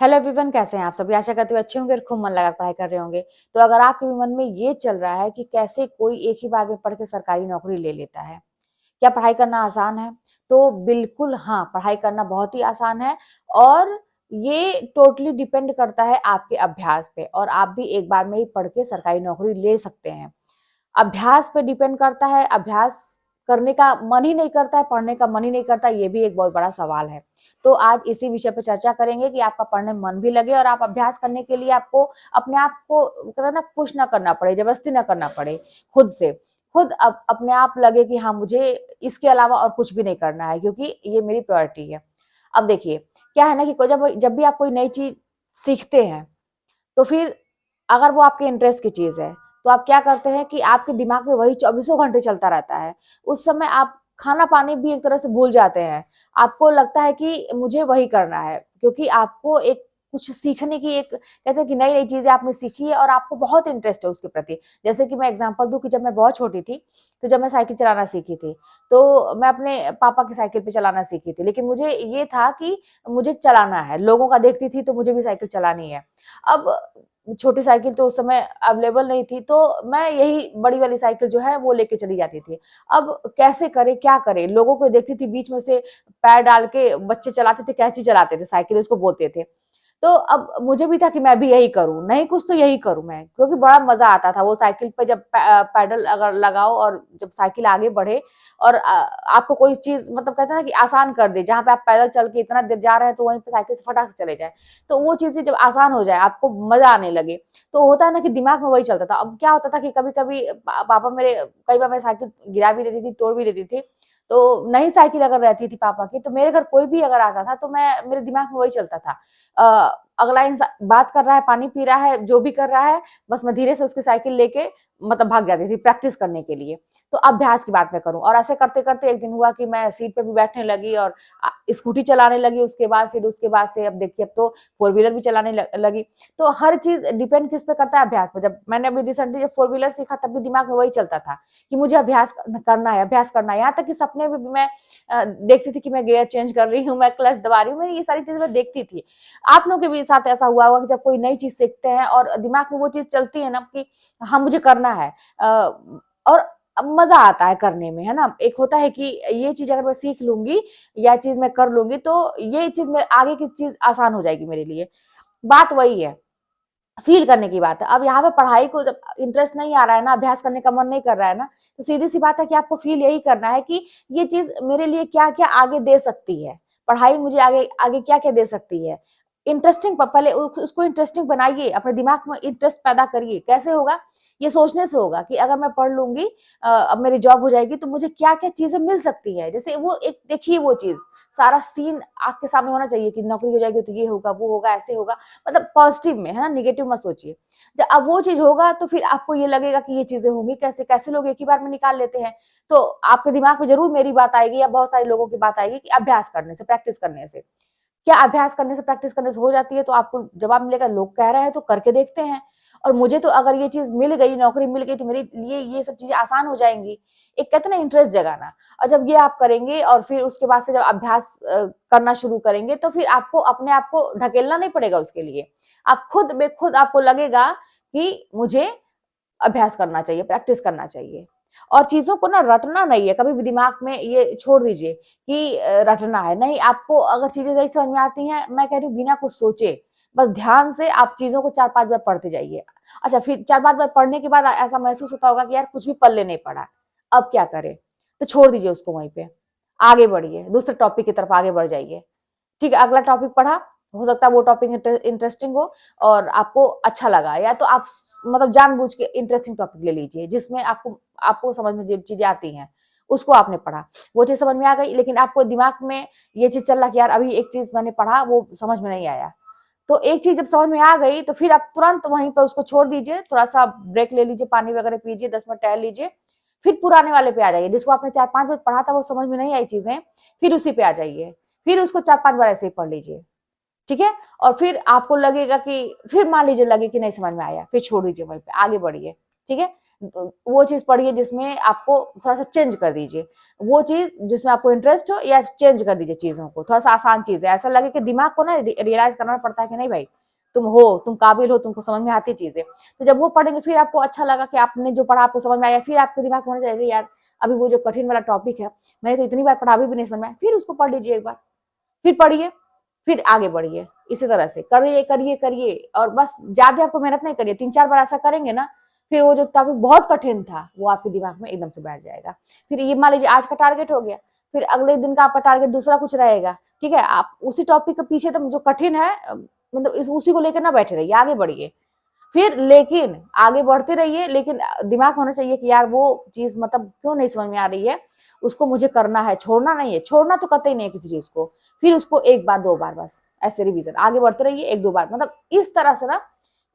Hello everyone, कैसे हैं आप सभी। आशा करती हूँ अच्छे होंगे और खूब मन लगा पढ़ाई कर रहे होंगे। तो अगर आपके भी मन में ये चल रहा है कि कैसे कोई एक ही बार में पढ़ के सरकारी नौकरी ले लेता है, क्या पढ़ाई करना आसान है? तो बिल्कुल हाँ, पढ़ाई करना बहुत ही आसान है। और ये टोटली डिपेंड करता है आपके अभ्यास पे, और आप भी एक बार में ही पढ़ के सरकारी नौकरी ले सकते हैं। अभ्यास पे डिपेंड करता है। अभ्यास करने का मन ही नहीं करता है, पढ़ने का मन ही नहीं करता, ये भी एक बहुत बड़ा सवाल है। तो आज इसी विषय पे चर्चा करेंगे कि आपका पढ़ने में मन भी लगे और आप अभ्यास करने के लिए आपको अपने आप को कहते हैं ना, पुश ना करना पड़े, जबरदस्ती ना करना पड़े। खुद से खुद अपने आप लगे कि हाँ, मुझे इसके अलावा और कुछ भी नहीं करना है, क्योंकि ये मेरी प्रायोरिटी है। अब देखिए, क्या है ना कि जब जब भी आप कोई नई चीज सीखते हैं, तो फिर अगर वो आपके इंटरेस्ट की चीज है, तो आप क्या करते हैं कि आपके दिमाग में वही चौबीसों घंटे चलता रहता है। उस समय आप खाना पानी भी एक तरह से भूल जाते हैं। आपको लगता है कि मुझे वही करना है, क्योंकि आपको एक कुछ सीखने की, एक कहते हैं कि नई नई चीजें आपने सीखी है और आपको बहुत इंटरेस्ट है उसके प्रति। जैसे कि मैं एग्जांपल दूं कि जब मैं बहुत छोटी थी, तो जब मैं साइकिल चलाना सीखी थी, तो मैं अपने पापा की साइकिल पे चलाना सीखी थी। लेकिन मुझे ये था कि मुझे चलाना है, लोगों का देखती थी तो मुझे भी साइकिल चलानी है। अब छोटी साइकिल तो उस समय अवेलेबल नहीं थी, तो मैं यही बड़ी वाली साइकिल जो है वो लेके चली जाती थी। अब कैसे करे, क्या करे, लोगों को देखती थी बीच में से पैर डाल के बच्चे चलाते थे, कैंची चलाते थे, साइकिल उसको बोलते थे। तो अब मुझे भी था कि मैं भी यही करूं, नहीं कुछ तो यही करूं मैं, क्योंकि बड़ा मजा आता था वो साइकिल पे जब पैडल अगर लगाओ और जब साइकिल आगे बढ़े, और आपको कोई चीज मतलब कहते हैं ना कि आसान कर दे, जहां पे आप पैदल चल के इतना देर जा रहे हैं तो वहीं पे साइकिल से फटाक से चले जाए। तो वो चीजें जब आसान हो जाए, आपको मजा आने लगे, तो होता है ना कि दिमाग में वही चलता था। अब क्या होता था कि कभी कभी पापा मेरे, कई बार मैं साइकिल गिरा भी देती थी, तोड़ भी देती थी। तो नई साइकिल अगर रहती थी पापा की, तो मेरे घर कोई भी अगर आता था तो मैं, मेरे दिमाग में वही चलता था। अगला इंसान बात कर रहा है, पानी पी रहा है, जो भी कर रहा है, बस मैं धीरे से उसकी साइकिल लेके मतलब भाग जाती थी प्रैक्टिस करने के लिए। तो अभ्यास की बात मैं करूं, और ऐसे करते करते एक दिन हुआ कि मैं सीट पे भी बैठने लगी और स्कूटी चलाने लगी। उसके बाद फिर उसके बाद से अब देखिए, अब तो फोर व्हीलर भी चलाने लगी। तो हर चीज डिपेंड किस पे करता है? अभ्यास पे। जब मैंने अभी रिसेंटली जब फोर व्हीलर सीखा, तब भी दिमाग में वही चलता था कि मुझे अभ्यास करना है, अभ्यास करना है। यहाँ तक कि सपने में भी मैं देखती थी कि मैं गियर चेंज कर रही हूँ, मैं क्लच दबा रही हूँ, मैं ये सारी चीजें मैं देखती थी। आप लोगों के भी साथ ऐसा हुआ होगा कि जब कोई नई चीज सीखते हैं और दिमाग में वो चीज चलती है ना कि हाँ, मुझे करना है, और मजा आता है करने में, है ना। एक होता है कि ये चीज अगर मैं सीख लूंगी या चीज मैं कर लूंगी, तो ये चीज में आगे की चीज आसान हो जाएगी मेरे लिए। बात वही है, फील करने की बात है। अब यहाँ पे पढ़ाई को जब इंटरेस्ट नहीं आ रहा है ना, अभ्यास करने का मन नहीं कर रहा है ना, तो सीधी सी बात है कि आपको फील यही करना है कि ये चीज मेरे लिए क्या क्या आगे दे सकती है, पढ़ाई मुझे आगे आगे क्या क्या दे सकती है। इंटरेस्टिंग, पहले उसको इंटरेस्टिंग बनाइए, अपने दिमाग में इंटरेस्ट पैदा करिए। कैसे होगा? ये सोचने से होगा कि अगर मैं पढ़ लूंगी, अब मेरी जॉब हो जाएगी, तो मुझे क्या क्या चीजें मिल सकती है। जैसे वो एक देखिए, वो चीज सारा सीन आपके सामने होना चाहिए कि नौकरी हो जाएगी तो ये होगा, वो होगा, ऐसे होगा, मतलब पॉजिटिव में, है ना, निगेटिव मत सोचिए। जब अब वो चीज होगा तो फिर आपको ये लगेगा कि ये चीजें होंगी कैसे, कैसे लोग एक ही बार में निकाल लेते हैं। तो आपके दिमाग में जरूर मेरी बात आएगी या बहुत सारे लोगों की बात आएगी कि अभ्यास करने से, प्रैक्टिस करने से। क्या अभ्यास करने से, प्रैक्टिस करने से हो जाती है? तो आपको जवाब मिलेगा, लोग कह रहे हैं तो करके देखते हैं। और मुझे तो अगर ये चीज मिल गई, नौकरी मिल गई, तो मेरे लिए ये सब चीजें आसान हो जाएंगी। एक कहते हैं ना, इंटरेस्ट जगाना। और जब ये आप करेंगे और फिर उसके बाद से जब अभ्यास करना शुरू करेंगे, तो फिर आपको अपने आप को ढकेलना नहीं पड़ेगा उसके लिए। आप खुद बेखुद आपको लगेगा कि मुझे अभ्यास करना चाहिए, प्रैक्टिस करना चाहिए। और चीजों को ना रटना नहीं है, कभी भी दिमाग में ये छोड़ दीजिए कि रटना है। नहीं, आपको अगर चीजें सही समझ में आती हैं, मैं कह रही हूँ बिना कुछ सोचे, बस ध्यान से आप चीजों को 4-5 बार पढ़ते जाइए। अच्छा, फिर 4-5 बार पढ़ने के बाद ऐसा महसूस होता होगा कि यार कुछ भी पल्ले नहीं पड़ा, अब क्या करें? तो छोड़ दीजिए उसको वहीं पे, आगे बढ़िए, दूसरे टॉपिक की तरफ आगे बढ़ जाइए। ठीक है, अगला टॉपिक पढ़ा, हो सकता है वो टॉपिक इंटरेस्टिंग हो और आपको अच्छा लगा, या तो आप मतलब जानबूझ के इंटरेस्टिंग टॉपिक ले लीजिए जिसमें आपको आपको समझ में जो चीजें आती हैं, उसको आपने पढ़ा, वो चीज समझ में आ गई, लेकिन आपको दिमाग में ये चीज चल रहा कि यार अभी एक चीज मैंने पढ़ा, वो समझ में नहीं आया। तो एक चीज जब समझ में आ गई, तो फिर आप तुरंत वहीं पर उसको छोड़ दीजिए, थोड़ा सा ब्रेक ले लीजिए, पानी वगैरह पीजिए, 10 मिनट टहल लीजिए। फिर पुराने वाले पे आ जाइए, जिसको आपने 4-5 मिनट पढ़ा था, वो समझ में नहीं आई चीजें, फिर उसी पे आ जाइए। फिर उसको 4-5 बार ऐसे ही पढ़ लीजिए। ठीक है? और फिर आपको लगेगा कि, फिर मान लीजिए लगे कि नहीं समझ में आया, फिर छोड़ दीजिए वहीं पे, आगे बढ़िए। ठीक है? वो चीज पढ़िए जिसमें आपको थोड़ा सा चेंज कर दीजिए, वो चीज जिसमें आपको इंटरेस्ट हो, या चेंज कर दीजिए चीजों को, थोड़ा सा आसान चीज है, ऐसा लगे कि दिमाग को ना रियलाइज करना पड़ता है कि नहीं भाई तुम हो, तुम काबिल हो, तुमको समझ में आती चीजें। तो जब वो पढ़ेंगे फिर आपको अच्छा लगा कि आपने जो पढ़ा आपको समझ में आया, फिर आपके दिमाग में होना चाहिए यार अभी वो जो कठिन वाला टॉपिक है मैंने तो इतनी बार पढ़ा अभी भी नहीं समझ में आया, फिर उसको पढ़ लीजिए एक बार, फिर पढ़िए, फिर आगे बढ़िए। इसी तरह से करिए करिए करिए, और बस ज्यादा आपको मेहनत नहीं करिए, 3-4 बार ऐसा करेंगे ना, फिर वो जो टॉपिक बहुत कठिन था वो आपके दिमाग में एकदम से बैठ जाएगा। फिर ये मान लीजिए आज का टारगेट हो गया, फिर अगले दिन का आपका टारगेट दूसरा कुछ रहेगा, ठीक है, आप उसी टॉपिक के पीछे तो जो कठिन है मतलब उसी को लेकर ना बैठे रहिए, आगे बढ़िए। फिर लेकिन आगे बढ़ते रहिए, लेकिन दिमाग होना चाहिए कि यार वो चीज मतलब क्यों नहीं समझ में आ रही है, उसको मुझे करना है, छोड़ना नहीं है, छोड़ना तो कतई नहीं है किसी चीज को। फिर उसको 1 बार 2 बार बस ऐसे रिवीजन आगे बढ़ते रहिए, 1-2 बार, मतलब इस तरह से ना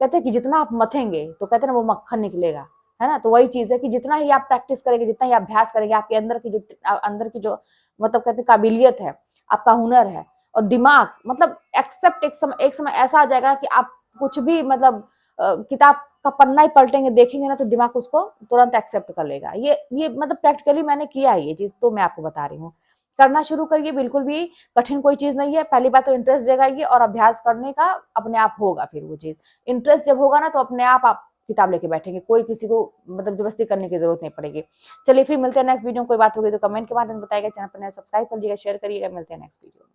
कहते हैं कि जितना आप मथेंगे तो कहते हैं ना वो मक्खन निकलेगा, है ना। तो वही चीज है कि जितना ही आप प्रैक्टिस करेंगे, जितना ही अभ्यास करेंगे, आपके अंदर की जो मतलब कहते हैं काबिलियत है, आपका हुनर है, और दिमाग मतलब एक्सेप्ट एक समय ऐसा आ जाएगा कि आप कुछ भी मतलब किताब का पन्ना ही पलटेंगे देखेंगे ना तो दिमाग उसको तुरंत एक्सेप्ट कर लेगा। ये मतलब प्रैक्टिकली मैंने किया है ये चीज, तो मैं आपको बता रही हूँ। करना शुरू करिए, बिल्कुल भी कठिन कोई चीज नहीं है। पहली बात तो इंटरेस्ट जगाइए, और अभ्यास करने का अपने आप होगा। फिर वो चीज इंटरेस्ट जब होगा ना तो अपने आप किताब लेके बैठेंगे, कोई किसी को मतलब जबरदस्ती करने की जरूरत नहीं पड़ेगी। चलिए फिर मिलते हैं नेक्स्ट वीडियो में। कोई बात होगी तो कमेंट के माध्यम से बताइएगा, चैनल पर नए सब्सक्राइब कर लीजिएगा, शेयर करिएगा। मिलते हैं नेक्स्ट वीडियो में।